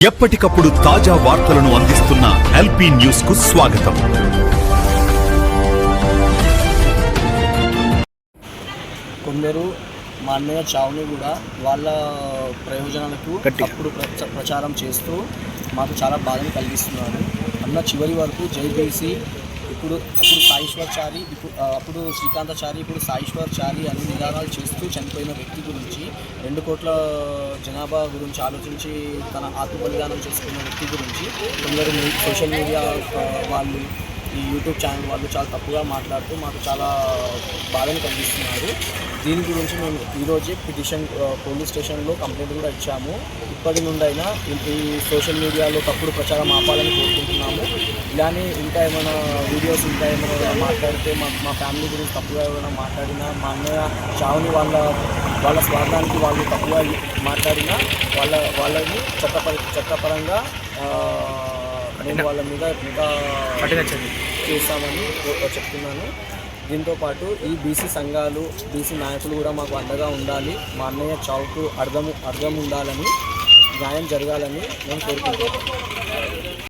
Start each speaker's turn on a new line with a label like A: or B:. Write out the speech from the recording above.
A: ఎప్పటికప్పుడు తాజా వార్తలను అందిస్తున్న ఎల్పీ న్యూస్ కు స్వాగతం.
B: కొందరు మా అన్నయ్య చావుని కూడా వాళ్ళ ప్రయోజనాలకు అప్పుడు ప్రచారం చేస్తూ మాకు చాలా బాధను కలిగిస్తున్నారు. అన్న చివరి వరకు జైబీసీ అప్పుడు సాయిశ్వర్చారి అప్పుడు శ్రీకాంతాచారి ఇప్పుడు సాయిశ్వర్చారి అన్ని నిదానాలు చేస్తూ చనిపోయిన వ్యక్తి గురించి 2 కోట్ల జనాభా గురించి ఆలోచించి తన ఆత్మబలిదానం చేసుకున్న వ్యక్తి గురించి కొందరు సోషల్ మీడియా వాళ్ళు ఈ యూట్యూబ్ ఛానల్ వాళ్ళు చాలా తప్పుగా మాట్లాడుతూ మాకు చాలా బాధను కలిగిస్తున్నారు. దీని గురించి మేము ఈరోజే పిటిషన్ పోలీస్ స్టేషన్లో కంప్లైంట్ కూడా ఇచ్చాము. ఇప్పటి నుండైనా ఈ సోషల్ మీడియాలో తప్పుడు ప్రచారం ఆపాలని కోరుకుంటున్నాము. ఇలానే ఇంకా ఏమైనా వీడియోస్ ఇంకా ఏమైనా మాట్లాడితే మా ఫ్యామిలీ గురించి తప్పుగా ఏమైనా మాట్లాడినా, మా అన్నయ్య చావుని వాళ్ళ స్వార్థానికి వాళ్ళు తప్పుగా మాట్లాడినా వాళ్ళని చట్టపరంగా నేను వాళ్ళ మీద ఇంకా చేస్తామని చెప్తున్నాను. దీంతోపాటు ఈ బీసీ సంఘాలు బీసీ నాయకులు కూడా మాకు అండగా ఉండాలి. మా అన్నయ్య చావుకు అర్థం ఉండాలని, న్యాయం జరగాలని నేను కోరుకుంటున్నాను.